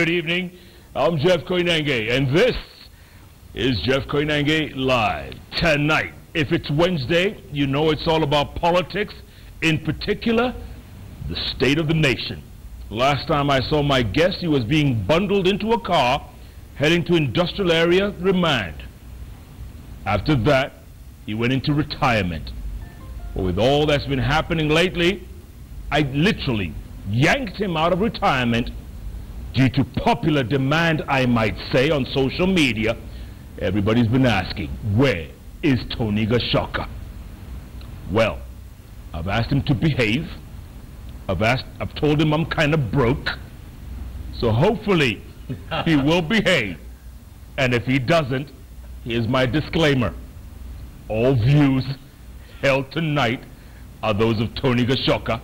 Good evening, I'm Jeff Koinange, and this is Jeff Koinange Live. Tonight, if it's Wednesday, you know it's all about politics, in particular, the state of the nation. Last time I saw my guest, he was being bundled into a car, heading to industrial area remand. After that, he went into retirement. But with all that's been happening lately, I literally yanked him out of retirement due to popular demand, I might say, on social media. Everybody's been asking, where is Tony Gachoka? Well, I've asked him to behave. I've told him I'm kind of broke. So hopefully he will behave. And if he doesn't, here's my disclaimer. All views held tonight are those of Tony Gachoka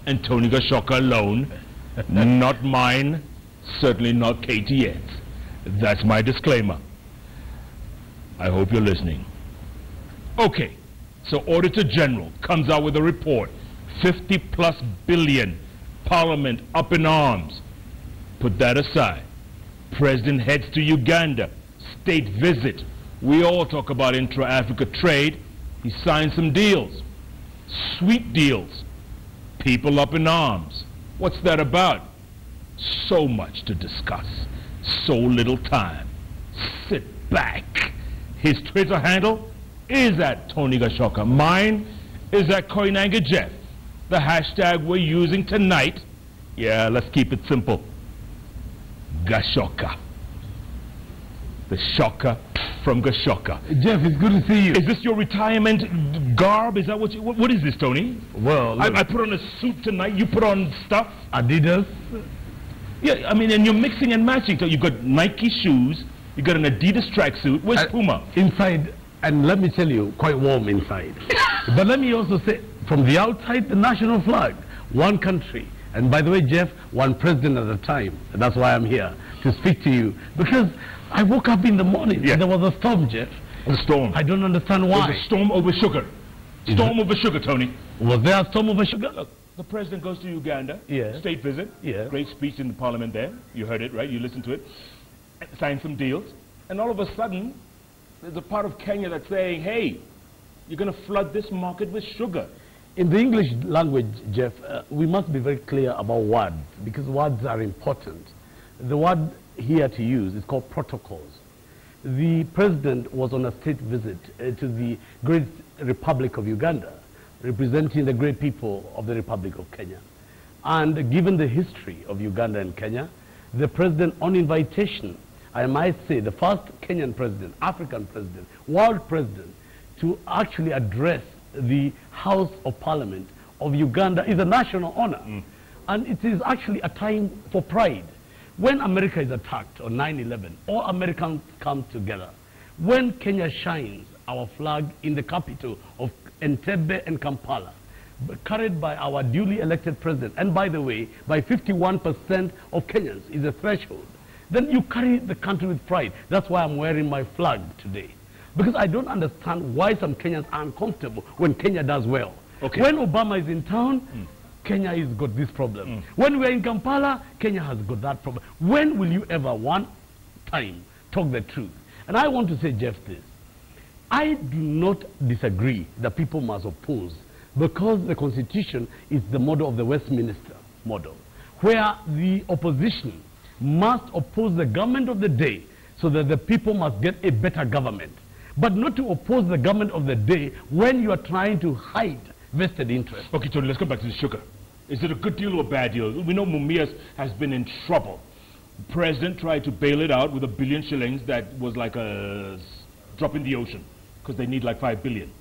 and Tony Gachoka alone, not mine, certainly not KTN's. That's my disclaimer. I hope you're listening. Okay, so Auditor General comes out with a report. 50+ billion, Parliament up in arms. Put that aside. President heads to Uganda, state visit. We all talk about intra-Africa trade. He signed some deals, sweet deals. People up in arms. What's that about? So much to discuss, so little time. Sit back. His Twitter handle is at Tony Gachoka. Mine is at Koinange Jeff. The hashtag we're using tonight, yeah, let's keep it simple. Gachoka. The shocker from Gachoka. Jeff, it's good to see you. Is this your retirement garb? Is that what is this, Tony? Well, I put on a suit tonight, you put on stuff? Adidas. Yeah, I mean, and you're mixing and matching. So you've got Nike shoes, you got an Adidas tracksuit. Where's Puma? Inside, and let me tell you, quite warm inside. But let me also say, from the outside, the national flag, one country. And by the way, Jeff, one president at a time. And that's why I'm here, to speak to you. Because I woke up in the morning, and there was a storm, Jeff. A storm? I don't understand why. There's a storm over sugar. Storm over sugar, Tony. Was there a storm over sugar? Look, the president goes to Uganda, yeah. State visit, yeah. Great speech in the parliament there. You heard it, right? You listened to it. Signed some deals. And all of a sudden, there's a part of Kenya that's saying, hey, you're going to flood this market with sugar. In the English language, Jeff, we must be very clear about words, because words are important. The word here to use is called protocols. The president was on a state visit to the great Republic of Uganda, representing the great people of the Republic of Kenya. And given the history of Uganda and Kenya, the president, on invitation, I might say the first Kenyan president, African president, world president, to actually address the House of Parliament of Uganda is a national honor. And it is actually a time for pride. When America is attacked on 9/11, all Americans come together. When Kenya shines our flag in the capital of Entebbe and Kampala, carried by our duly elected president, and by the way, by 51% of Kenyans is a threshold, then you carry the country with pride. That's why I'm wearing my flag today. Because I don't understand why some Kenyans are uncomfortable when Kenya does well. Okay. When Obama is in town, Kenya has got this problem. When we're in Kampala, Kenya has got that problem. When will you ever one time talk the truth? And I want to say, Jeff, this. I do not disagree that people must oppose, because the Constitution is the model of the Westminster model, where the opposition must oppose the government of the day so that the people must get a better government. But not to oppose the government of the day when you are trying to hide vested interest. Okay, Tony, let's go back to the sugar. Is it a good deal or a bad deal? We know Mumias has been in trouble. The president tried to bail it out with 1 billion shillings that was like a drop in the ocean, because they need like 5 billion.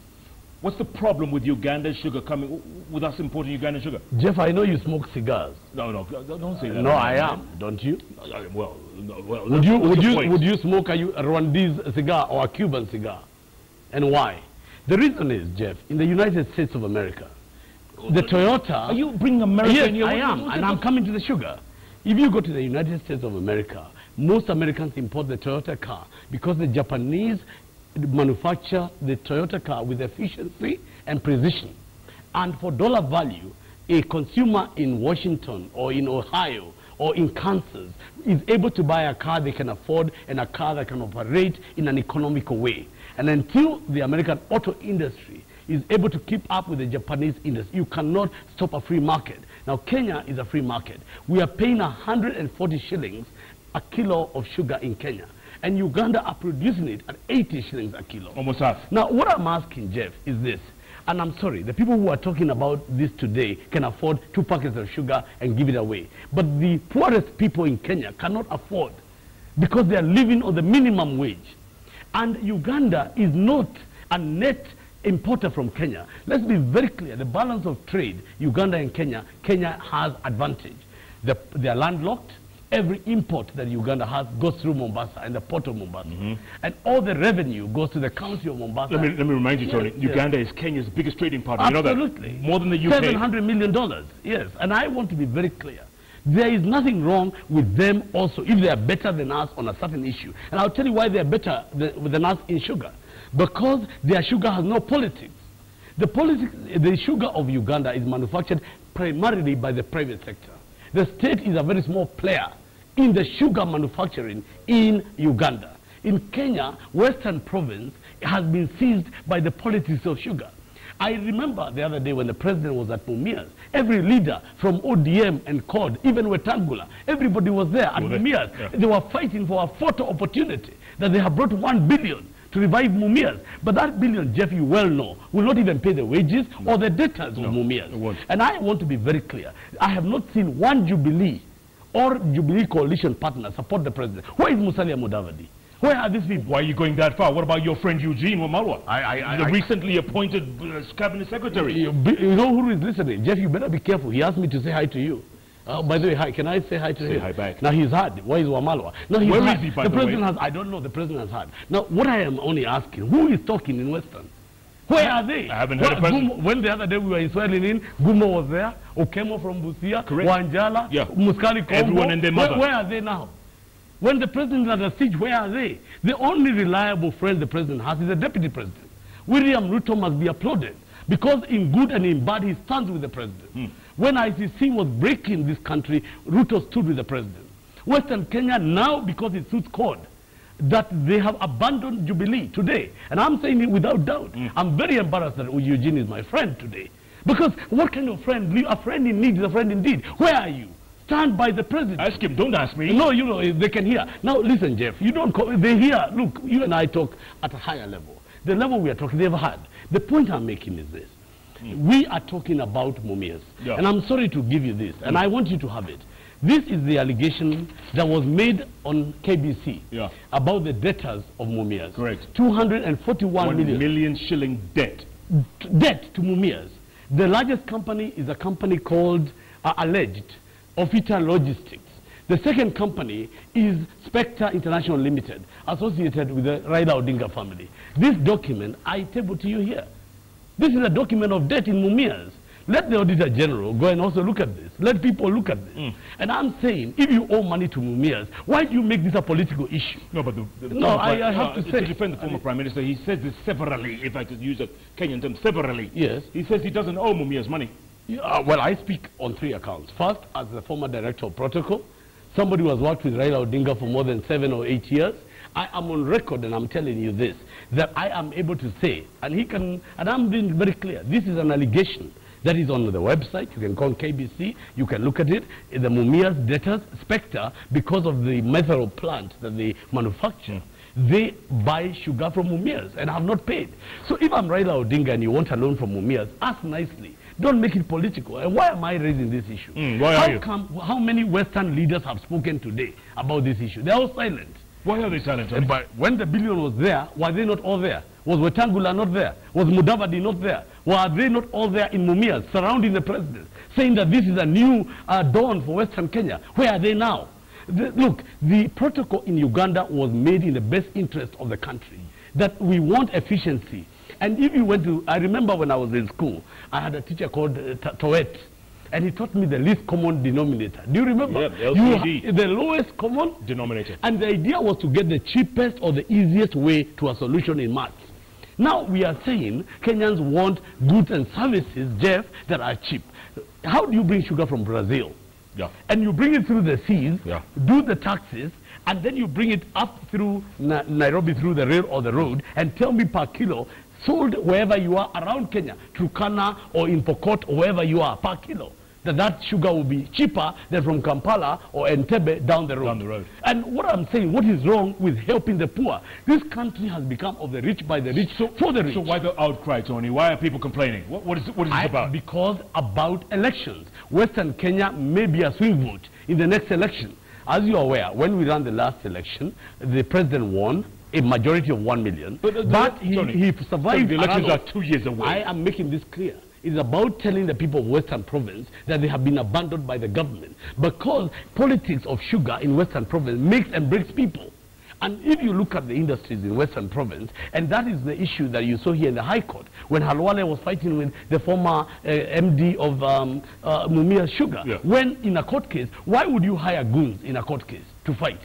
What's the problem with Ugandan sugar coming, with us importing Ugandan sugar? Jeff, I know you smoke cigars. No, don't say that. No, I am. Don't you? Well, would you smoke a Rwandese cigar or a Cuban cigar? And why? The reason is, Jeff, in the United States of America, the Toyota... Are you bringing America in here? Yes, I am, and I'm coming to the sugar. If you go to the United States of America, most Americans import the Toyota car because the Japanese manufacture the Toyota car with efficiency and precision. And for dollar value, a consumer in Washington or in Ohio or in Kansas is able to buy a car they can afford and a car that can operate in an economical way. And until the American auto industry is able to keep up with the Japanese industry, you cannot stop a free market. Now, Kenya is a free market. We are paying 140 shillings a kilo of sugar in Kenya. And Uganda are producing it at 80 shillings a kilo. Almost half. Now, what I'm asking, Jeff, is this. And I'm sorry, the people who are talking about this today can afford 2 packets of sugar and give it away. But the poorest people in Kenya cannot afford because they are living on the minimum wage. And Uganda is not a net importer from Kenya. Let's be very clear. The balance of trade, Uganda and Kenya, Kenya has advantage. They are landlocked. Every import that Uganda has goes through Mombasa and the port of Mombasa. And all the revenue goes to the county of Mombasa. Let me remind you, Tony, Uganda is Kenya's biggest trading partner. Absolutely. You know that? More than the UK. $700 million, yes. And I want to be very clear. There is nothing wrong with them also if they are better than us on a certain issue. And I'll tell you why they are better than us in sugar. Because their sugar has no politics. The sugar of Uganda is manufactured primarily by the private sector. The state is a very small player in the sugar manufacturing in Uganda. In Kenya, Western Province has been seized by the politics of sugar. I remember the other day when the president was at Mumias, every leader from ODM and CORD, even Wetangula, everybody was there at Mumias. Yeah. They were fighting for a photo opportunity that they have brought 1 billion to revive Mumias. But that billion, Jeff, you well know, will not even pay the wages or the debtors of Mumias. And I want to be very clear. I have not seen one Jubilee or Jubilee coalition partner support the president. Where is Musalia Mudavadi? Where are these people? Why are you going that far? What about your friend Eugene Wamalwa? The recently appointed cabinet secretary. You know who is listening? Jeff, you better be careful. He asked me to say hi to you. By the way, hi. Can I say hi to him? Say hi back. Now he's hard. Where is Wamalwa? No, he's Where hard. is he, by the the president way? has. I don't know. The president has hard. Now, what I am only asking, who is talking in Western? Where are they? I haven't heard a president. When the other day we were in Swelling in, Gumo was there, Okemo from Busia, Wanjala, Muskali Kongo. Everyone and their mother. Where are they now? When the president is under siege, where are they? The only reliable friend the president has is the deputy president. William Ruto must be applauded because in good and in bad he stands with the president. When ICC was breaking this country, Ruto stood with the president. Western Kenya now, because it suits CORD, that they have abandoned Jubilee today. And I'm saying it without doubt. I'm very embarrassed that Eugene is my friend today. Because what kind of friend? A friend in need is a friend indeed. Where are you? Stand by the president. Ask him, don't ask me. No, you know, they can hear. Now, listen, Jeff, you don't call, they hear. Look, you and I talk at a higher level. The level we are talking, they've heard. The point I'm making is this. We are talking about Mumias. And I'm sorry to give you this, and I want you to have it. This is the allegation that was made on KBC about the debtors of Mumias. Correct. 241 1 million shilling debt. Debt to Mumias. The largest company is a company called, alleged, Ofita Logistics. The second company is Spectre International Limited, associated with the Raila Odinga family. This document, I table to you here. This is a document of debt in Mumias. Let the Auditor General go and also look at this. Let people look at this. And I'm saying, if you owe money to Mumias, why do you make this a political issue? No, but I have to say. To defend the former Prime Minister, he says this severally, if I could use a Kenyan term, severally. Yes. He says he doesn't owe Mumias money. Well, I speak on 3 accounts. First, as the former director of protocol, somebody who has worked with Raila Odinga for more than 7 or 8 years. I am on record and I'm telling you this, that I am able to say, and I'm being very clear, this is an allegation that is on the website. You can call KBC, you can look at it. The Mumias debtors, Spectre, because of the methanol plant that they manufacture, they buy sugar from Mumias and have not paid. So if I'm Raila Odinga and you want a loan from Mumias, ask nicely. Don't make it political. And why am I raising this issue? How many Western leaders have spoken today about this issue? They're all silent. Why are they silent? But when the billion was there, were they not all there? Was Wetangula not there? Was Mudavadi not there? Were they not all there in Mumias, surrounding the president, saying that this is a new dawn for Western Kenya? Where are they now? Look, the protocol in Uganda was made in the best interest of the country, that we want efficiency. And if you went to, I remember when I was in school, I had a teacher called Toet, and he taught me the least common denominator. Do you remember? Yep, LCD. The lowest common denominator. And the idea was to get the cheapest or the easiest way to a solution in maths. Now we are saying Kenyans want goods and services, Jeff, that are cheap. How do you bring sugar from Brazil? and you bring it through the seas, Yeah. do the taxes, and then you bring it up through Nairobi through the rail or the road, and tell me per kilo, sold wherever you are around Kenya, Turkana or in Pokot or wherever you are, per kilo, that sugar will be cheaper than from Kampala or Entebbe down the road. And what I'm saying, what is wrong with helping the poor? This country has become of the rich by the rich for the rich. So why the outcry, Tony? Why are people complaining? What is it about? Because about elections. Western Kenya may be a swing vote in the next election. As you are aware, when we ran the last election, the president won a majority of 1 million, but he survived. The elections are 2 years away. I am making this clear. It's about telling the people of Western Province that they have been abandoned by the government, because politics of sugar in Western Province makes and breaks people. And if you look at the industries in Western Province, and that is the issue that you saw here in the High Court, when Halwale was fighting with the former MD of Mumia Sugar, when in a court case, why would you hire goons in a court case to fight?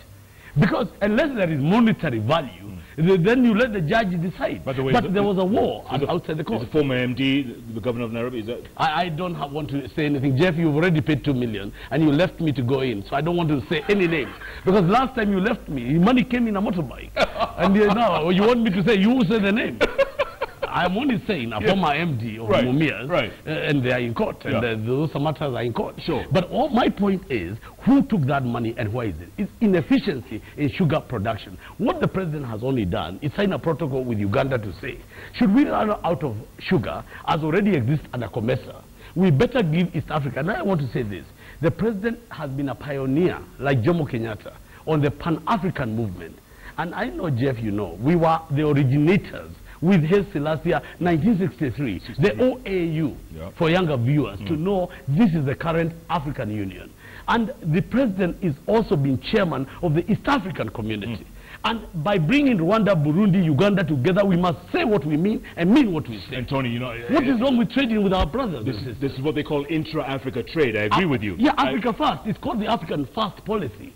Because unless there is monetary value, then you let the judge decide. By the way, but there was a war outside the court. Is the former MD, the governor of Nairobi, is that? I don't want to say anything. Jeff, you've already paid 2 million, and you left me to go in, so I don't want to say any names. Because last time you left me, money came in a motorbike. And now you want me to say, you say the name. I'm only saying a former MD of Mumias, and they are in court, and those matters are in court. Sure. But all my point is, who took that money and why is it? It's inefficiency in sugar production. What the president has only done is sign a protocol with Uganda to say, should we run out of sugar, as already exists under COMESA, we better give East Africa. Now I want to say this. The president has been a pioneer, like Jomo Kenyatta, on the Pan-African movement. And I know, Jeff, you know, we were the originators with Haile Selassie, 1963, the OAU, for younger viewers to know this is the current African Union. And the president is also been chairman of the East African community. And by bringing Rwanda, Burundi, Uganda together, we must say what we mean and mean what we say. And Tony, you know, what is wrong with trading with our brothers? This is what they call intra-Africa trade. I agree with you. Yeah, Africa First. It's called the African First policy.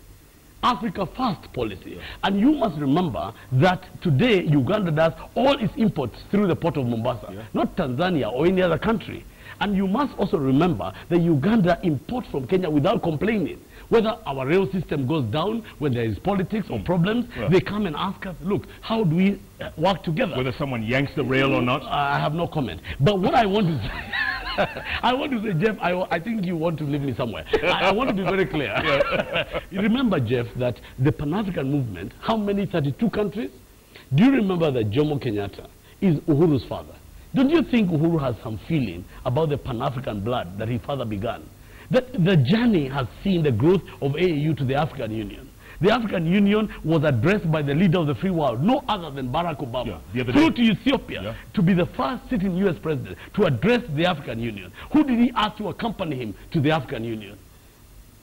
Africa First policy. And you must remember that today Uganda does all its imports through the port of Mombasa, not Tanzania or any other country. And you must also remember that Uganda imports from Kenya without complaining. Whether our rail system goes down, when there is politics or problems, they come and ask us, look, how do we work together? Whether someone yanks the rail or not? I have no comment. But what I want to say, I want to say, Jeff, I think you want to leave me somewhere. I want to be very clear. You remember, Jeff, that the Pan-African movement, how many, 32 countries? Do you remember that Jomo Kenyatta is Uhuru's father? Don't you think Uhuru has some feeling about the Pan-African blood that his father began? That the journey has seen the growth of AAU to the African Union. The African Union was addressed by the leader of the free world, no other than Barack Obama, flew to Ethiopia to be the first sitting US president to address the African Union. Who did he ask to accompany him to the African Union?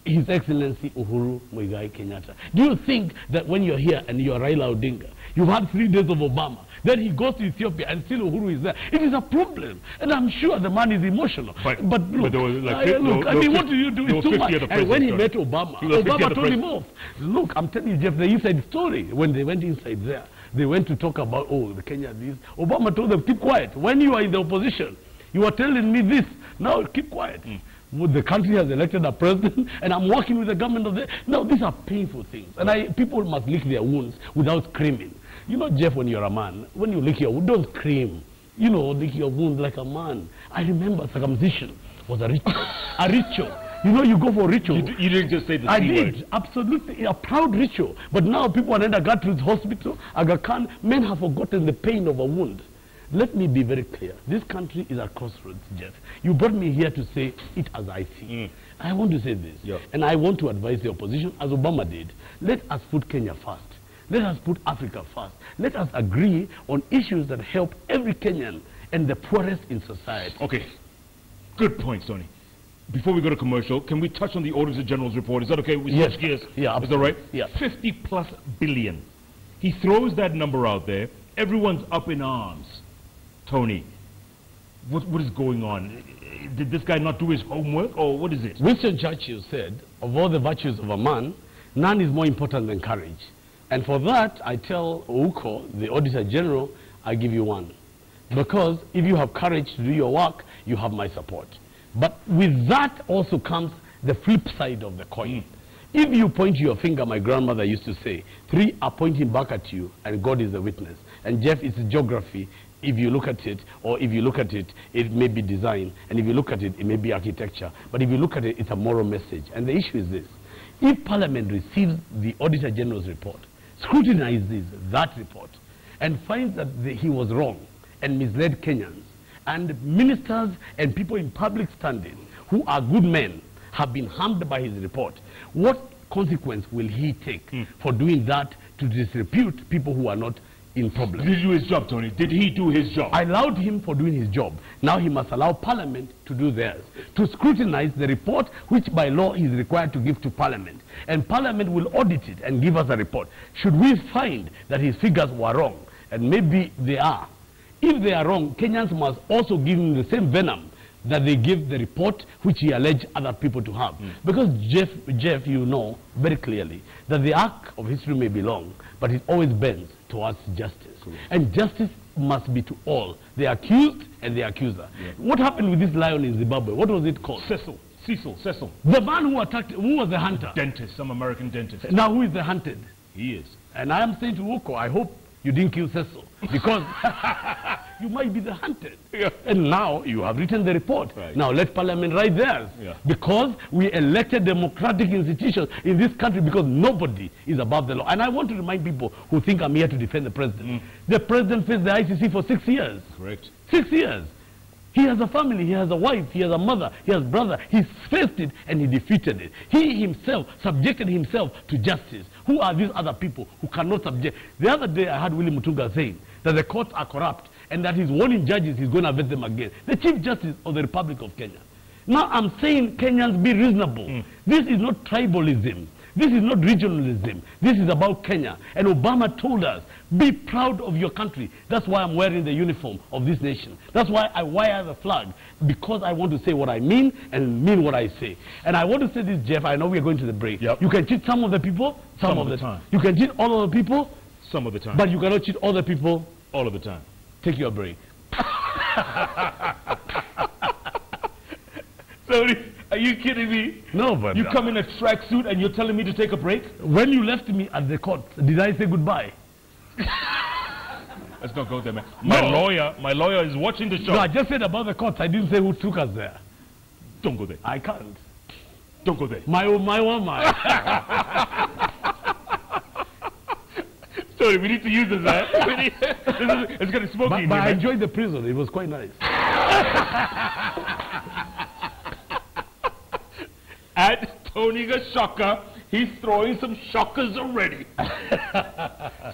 His Excellency Uhuru Muigai Kenyatta. Do you think that when you're here and you're Raila Odinga, you've had 3 days of Obama, then he goes to Ethiopia and still Uhuru is there? It is a problem. And I'm sure the man is emotional. But look, I mean, what do you do? It's too much. And when he met Obama, Obama told him off. Look, I'm telling you, Jeff, the inside story. When they went inside there, they went to talk about, oh, the Kenya this. Obama told them, keep quiet. When you are in the opposition, you are telling me this. Now keep quiet. The country has elected a president, and I'm working with the government of the... No, these are painful things. And people must lick their wounds without screaming. You know, Jeff, when you're a man, when you lick your wound, don't scream. You know, lick your wound like a man. I remember circumcision was a ritual. A ritual. You know, you go for ritual. You didn't just say the I C did, word. absolutely. A proud ritual. But now people are in a Gertrude's hospital, Aga Khan, men have forgotten the pain of a wound. Let me be very clear. This country is at crossroads, Jeff. You brought me here to say it as I see. I want to say this, and I want to advise the opposition, as Obama did. Let us put Kenya first. Let us put Africa first. Let us agree on issues that help every Kenyan and the poorest in society. Okay. Good point, Tony. Before we go to commercial, can we touch on the Auditor General's report? Is that okay? We switch gears. Yeah, is that right? Yeah. 50+ billion. He throws that number out there. Everyone's up in arms. Tony, what is going on? Did this guy not do his homework, or what is it? Winston Churchill said, of all the virtues of a man, none is more important than courage. And for that, I tell Ouko, the Auditor General, I give you one. Because if you have courage to do your work, you have my support. But with that also comes the flip side of the coin. If you point your finger, my grandmother used to say, 3 are pointing back at you, and God is the witness. And Jeff, it's geography. If you look at it, or if you look at it, it may be design. And if you look at it, it may be architecture. But if you look at it, it's a moral message. And the issue is this. If Parliament receives the Auditor General's report, scrutinizes that report, and finds that he was wrong and misled Kenyans, and ministers and people in public standing who are good men have been harmed by his report, what consequence will he take for doing that to disrepute people who are not in problem? Did he do his job, Tony? Did he do his job? I allowed him for doing his job. Now he must allow Parliament to do theirs, to scrutinize the report which by law he is required to give to Parliament. And Parliament will audit it and give us a report. Should we find that his figures were wrong, and maybe they are, if they are wrong, Kenyans must also give him the same venom that they give the report which he alleged other people to have. Because Jeff, you know very clearly that the arc of history may be long, but it always bends towards justice. And justice must be to all, the accused and the accuser. What happened with this lion in Zimbabwe? What was it called? Cecil. The man who attacked, who was the hunter? Dentist, some American dentist. Now who is the hunted? He is. And I am saying to Uko, I hope you didn't kill Cecil, because you might be the hunted. And now you have written the report. Now let Parliament write theirs. Because we elected democratic institutions in this country, because nobody is above the law. And I want to remind people who think I'm here to defend the president. The president faced the ICC for 6 years. Correct. 6 years. He has a family, he has a wife, he has a mother, he has a brother. He faced it and he defeated it. He himself subjected himself to justice. Who are these other people who cannot subject? The other day I heard Willie Mutunga saying that the courts are corrupt and that he's warning judges he's going to vet them again. The Chief Justice of the Republic of Kenya. Now I'm saying Kenyans, be reasonable. This is not tribalism. This is not regionalism. This is about Kenya. And Obama told us, be proud of your country. That's why I'm wearing the uniform of this nation. That's why I wear the flag, because I want to say what I mean and mean what I say. And I want to say this, Jeff, I know we're going to the break. You can cheat some of the people, some of the time. You can cheat all of the people, some of the time. But you cannot cheat all the people, all of the time. Take your break. Sorry. Are you kidding me? No, but you come in a tracksuit and you're telling me to take a break? When you left me at the court, did I say goodbye? Let's not go there, man. My lawyer is watching the show. No, I just said about the court. I didn't say who took us there. Don't go there. I can't. Don't go there. My. Sorry, we need to use this, man. It's going to smoke in here, But I enjoyed the prison. It was quite nice. At Tony Gachoka, he's throwing some shockers already.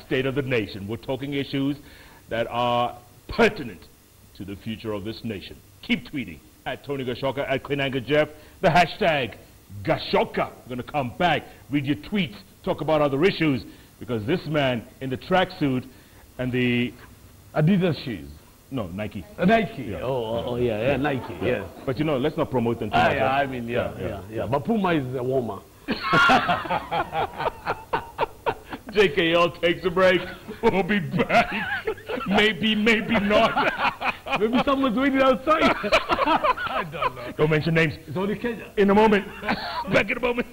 State of the nation. We're talking issues that are pertinent to the future of this nation. Keep tweeting at Tony Gachoka, at Koinange Jeff, the hashtag Gachoka. We're going to come back, read your tweets, talk about other issues, because this man in the tracksuit and the Adidas shoes. No, Nike. Nike. Yeah. Nike. Yes. But you know, let's not promote them too much. Yeah, I mean, yeah. But Puma is a warmer. JKL takes a break. We'll be back. Maybe not. Maybe someone's waiting outside. I don't know. Don't mention names. It's only Kenya. In a moment. Back in a moment.